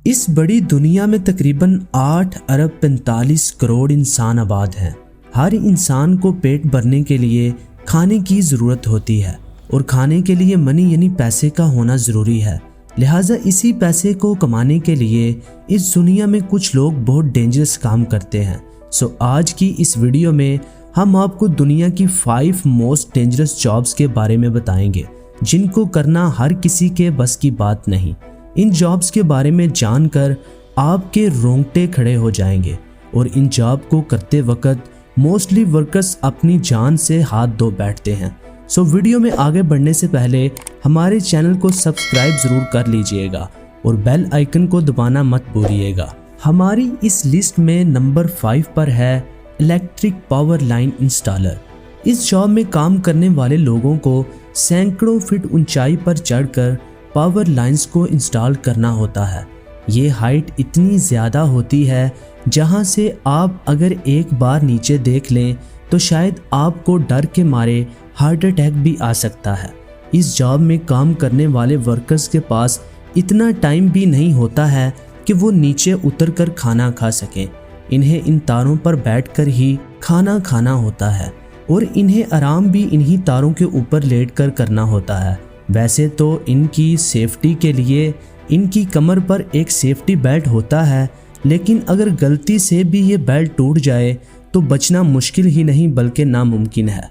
इस बड़ी दुनिया में तकरीबन 8 अरब 45 करोड़ इंसान आबाद हैं। हर इंसान को पेट भरने के लिए खाने की ज़रूरत होती है और खाने के लिए मनी यानी पैसे का होना ज़रूरी है। लिहाजा इसी पैसे को कमाने के लिए इस दुनिया में कुछ लोग बहुत डेंजरस काम करते हैं। सो आज की इस वीडियो में हम आपको दुनिया की 5 मोस्ट डेंजरस जॉब्स के बारे में बताएंगे जिनको करना हर किसी के बस की बात नहीं। इन जॉब्स के बारे में जानकर आपके रोंगटे खड़े हो जाएंगे और इन जॉब को करते वक्त मोस्टली वर्कर्स अपनी जान से हाथ धो बैठते हैं। सो वीडियो में आगे बढ़ने से पहले हमारे चैनल को सब्सक्राइब जरूर कर लीजिएगा और बेल आइकन को दबाना मत भूलिएगा। हमारी इस लिस्ट में नंबर 5 पर है इलेक्ट्रिक पावर लाइन इंस्टॉलर। इस जॉब में काम करने वाले लोगों को सैकड़ों फीट ऊंचाई पर चढ़कर पावर लाइंस को इंस्टॉल करना होता है। ये हाइट इतनी ज़्यादा होती है जहां से आप अगर एक बार नीचे देख लें तो शायद आपको डर के मारे हार्ट अटैक भी आ सकता है। इस जॉब में काम करने वाले वर्कर्स के पास इतना टाइम भी नहीं होता है कि वो नीचे उतरकर खाना खा सकें। इन्हें इन तारों पर बैठकर ही खाना खाना होता है और इन्हें आराम भी इन्हीं तारों के ऊपर लेटकर करना होता है। वैसे तो इनकी सेफ्टी के लिए इनकी कमर पर एक सेफ्टी बेल्ट होता है, लेकिन अगर गलती से भी ये बेल्ट टूट जाए तो बचना मुश्किल ही नहीं बल्कि नामुमकिन है।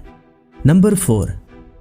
Number 4,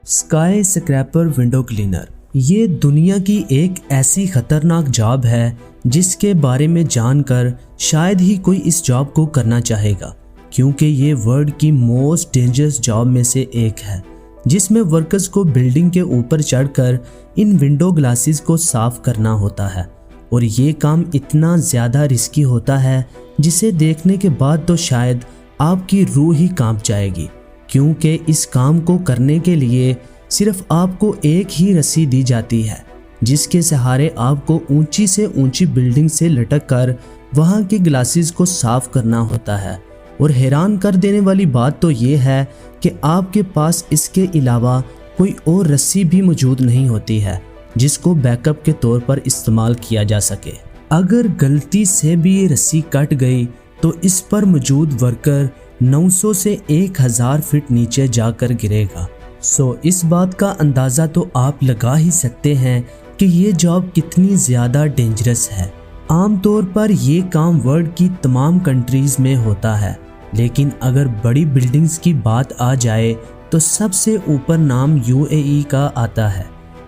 sky scraper window cleaner. ये दुनिया की एक ऐसी खतरनाक जॉब है जिसके बारे में जानकर शायद ही कोई इस जॉब को करना चाहेगा, क्योंकि ये वर्ल्ड की मोस्ट डेंजरस जॉब में से एक है जिसमें वर्कर्स को बिल्डिंग के ऊपर चढ़कर इन विंडो ग्लासेस को साफ करना होता है। और ये काम इतना ज़्यादा रिस्की होता है जिसे देखने के बाद तो शायद आपकी रूह ही कांप जाएगी, क्योंकि इस काम को करने के लिए सिर्फ आपको एक ही रस्सी दी जाती है जिसके सहारे आपको ऊंची से ऊंची बिल्डिंग से लटक कर वहाँ के ग्लासेस को साफ करना होता है। और हैरान कर देने वाली बात तो ये है कि आपके पास इसके अलावा कोई और रस्सी भी मौजूद नहीं होती है जिसको बैकअप के तौर पर इस्तेमाल किया जा सके। अगर गलती से भी ये रस्सी कट गई तो इस पर मौजूद वर्कर 900 से 1000 फीट नीचे जाकर गिरेगा। सो इस बात का अंदाज़ा तो आप लगा ही सकते हैं कि ये जॉब कितनी ज़्यादा डेंजरस है। आमतौर पर ये काम वर्ल्ड की तमाम कंट्रीज़ में होता है, लेकिन अगर बड़ी बिल्डिंग्स की बात आ जाए तो सबसे ऊपर नाम UAE का आता है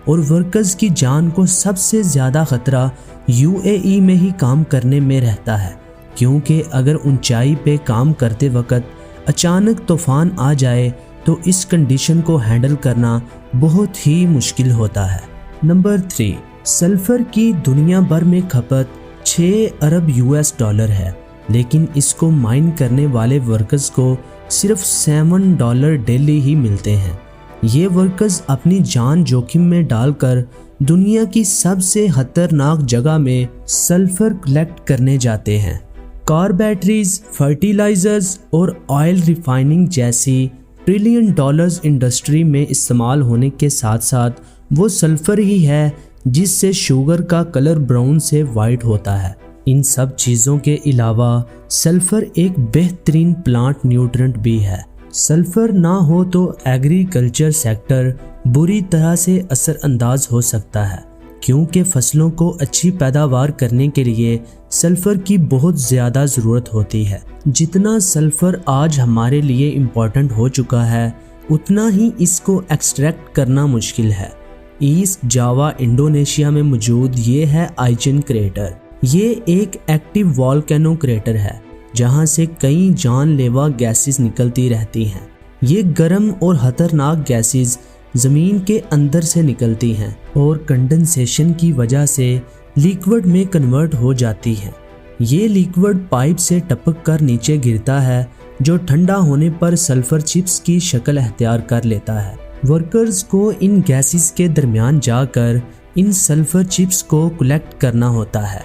और वर्कर्स की जान को सबसे ज़्यादा खतरा UAE में ही काम करने में रहता है, क्योंकि अगर ऊंचाई पे काम करते वक्त अचानक तूफान आ जाए तो इस कंडीशन को हैंडल करना बहुत ही मुश्किल होता है। नंबर 3, सल्फर की दुनिया भर में खपत 6 अरब $US है, लेकिन इसको माइन करने वाले वर्कर्स को सिर्फ $7 डेली ही मिलते हैं। ये वर्कर्स अपनी जान जोखिम में डालकर दुनिया की सबसे खतरनाक जगह में सल्फर कलेक्ट करने जाते हैं। कार बैटरीज, फर्टिलाइजर्स और ऑयल रिफाइनिंग जैसी ट्रिलियन डॉलर्स इंडस्ट्री में इस्तेमाल होने के साथ साथ वो सल्फर ही है जिससे शुगर का कलर ब्राउन से वाइट होता है। इन सब चीज़ों के अलावा सल्फर एक बेहतरीन प्लांट न्यूट्रेंट भी है। सल्फर ना हो तो एग्रीकल्चर सेक्टर बुरी तरह से असरअंदाज हो सकता है, क्योंकि फसलों को अच्छी पैदावार करने के लिए सल्फर की बहुत ज़्यादा ज़रूरत होती है। जितना सल्फर आज हमारे लिए इम्पॉर्टेंट हो चुका है उतना ही इसको एक्सट्रैक्ट करना मुश्किल है। ईस्ट जावा इंडोनेशिया में मौजूद ये है आइचन क्रेटर। ये एक एक्टिव वॉल्केनो क्रेटर है जहां से कई जानलेवा गैसेस निकलती रहती हैं। ये गर्म और खतरनाक गैसेस ज़मीन के अंदर से निकलती हैं और कंडेंसेशन की वजह से लिक्विड में कन्वर्ट हो जाती हैं। ये लिक्विड पाइप से टपक कर नीचे गिरता है जो ठंडा होने पर सल्फर चिप्स की शक्ल अख्तियार कर लेता है। वर्कर्स को इन गैसेस के दरमियान जाकर इन सल्फर चिप्स को कलेक्ट करना होता है।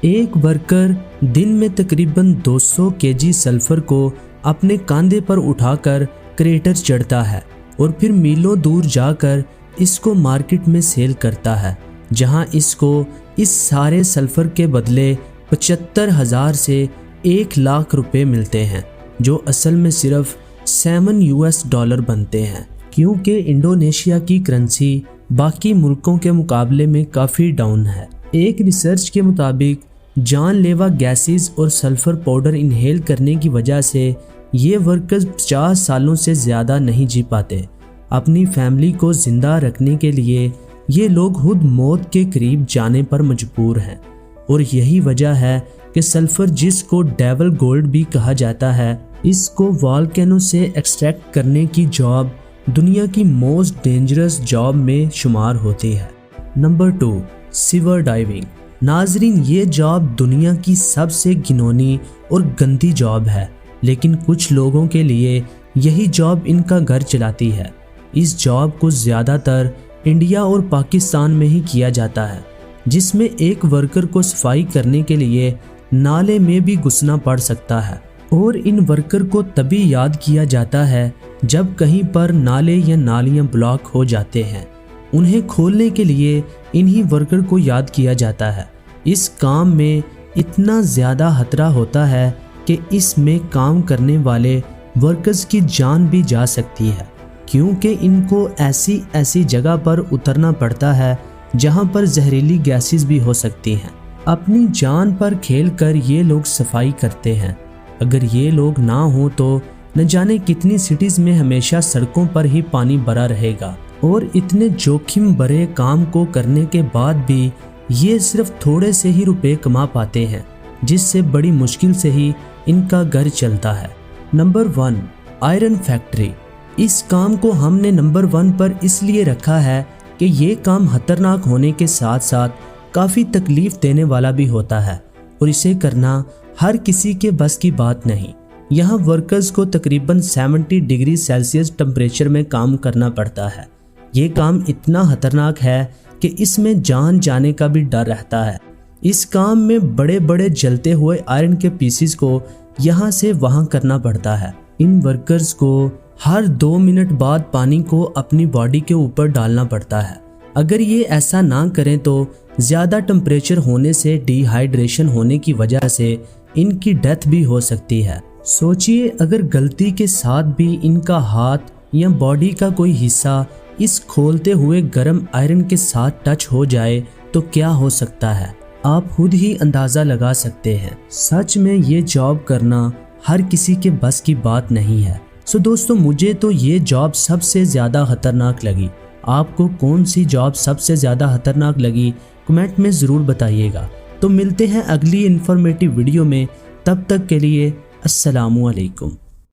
एक वर्कर दिन में तकरीबन 200 केजी सल्फर को अपने कंधे पर उठाकर क्रेटर चढ़ता है और फिर मीलों दूर जाकर इसको मार्केट में सेल करता है, जहां इसको इस सारे सल्फर के बदले 75,000 से 1 लाख रुपए मिलते हैं, जो असल में सिर्फ $7 बनते हैं, क्योंकि इंडोनेशिया की करेंसी बाकी मुल्कों के मुकाबले में काफ़ी डाउन है। एक रिसर्च के मुताबिक जानलेवा गैसेस और सल्फर पाउडर इनहेल करने की वजह से ये वर्कर्स 50 सालों से ज़्यादा नहीं जी पाते। अपनी फैमिली को ज़िंदा रखने के लिए ये लोग खुद मौत के करीब जाने पर मजबूर हैं, और यही वजह है कि सल्फर, जिसको डेवल गोल्ड भी कहा जाता है, इसको वॉल्केनो से एक्सट्रैक्ट करने की जॉब दुनिया की मोस्ट डेंजरस जॉब में शुमार होती है। Number 2, sewer diving. नाजरीन, ये जॉब दुनिया की सबसे घिनौनी और गंदी जॉब है, लेकिन कुछ लोगों के लिए यही जॉब इनका घर चलाती है। इस जॉब को ज़्यादातर इंडिया और पाकिस्तान में ही किया जाता है, जिसमें एक वर्कर को सफाई करने के लिए नाले में भी घुसना पड़ सकता है, और इन वर्कर को तभी याद किया जाता है जब कहीं पर नाले या नालियां ब्लॉक हो जाते हैं। उन्हें खोलने के लिए इन्हीं वर्कर को याद किया जाता है। इस काम में इतना ज़्यादा खतरा होता है कि इसमें काम करने वाले वर्कर्स की जान भी जा सकती है, क्योंकि इनको ऐसी जगह पर उतरना पड़ता है जहां पर जहरीली गैसेस भी हो सकती हैं। अपनी जान पर खेलकर ये लोग सफाई करते हैं। अगर ये लोग ना हो तो न जाने कितनी सिटीज़ में हमेशा सड़कों पर ही पानी भरा रहेगा, और इतने जोखिम भरे काम को करने के बाद भी ये सिर्फ थोड़े से ही रुपए कमा पाते हैं, जिससे बड़ी मुश्किल से ही इनका घर चलता है। Number 1, iron factory. इस काम को हमने नंबर 1 पर इसलिए रखा है कि ये काम खतरनाक होने के साथ साथ काफ़ी तकलीफ देने वाला भी होता है, और इसे करना हर किसी के बस की बात नहीं। यहाँ वर्कर्स को तकरीबन 70 डिग्री सेल्सियस टेम्परेचर में काम करना पड़ता है। ये काम इतना खतरनाक है कि इसमें जान जाने का भी डर रहता है। इस काम में बड़े बड़े जलते हुए आयरन के पीसेस को यहाँ से वहाँ करना पड़ता है। इन वर्कर्स को हर 2 मिनट बाद पानी को अपनी बॉडी के ऊपर डालना पड़ता है। अगर ये ऐसा ना करें तो ज़्यादा टेम्परेचर होने से डिहाइड्रेशन होने की वजह से इनकी डेथ भी हो सकती है। सोचिए, अगर गलती के साथ भी इनका हाथ या बॉडी का कोई हिस्सा इस खोलते हुए गर्म आयरन के साथ टच हो जाए तो क्या हो सकता है, आप खुद ही अंदाज़ा लगा सकते हैं। सच में ये जॉब करना हर किसी के बस की बात नहीं है। सो दोस्तों, मुझे तो ये जॉब सबसे ज़्यादा खतरनाक लगी। आपको कौन सी जॉब सबसे ज़्यादा खतरनाक लगी, कमेंट में ज़रूर बताइएगा। तो मिलते हैं अगली इन्फॉर्मेटिव वीडियो में, तब तक के लिए अस्सलामु अलैकुम।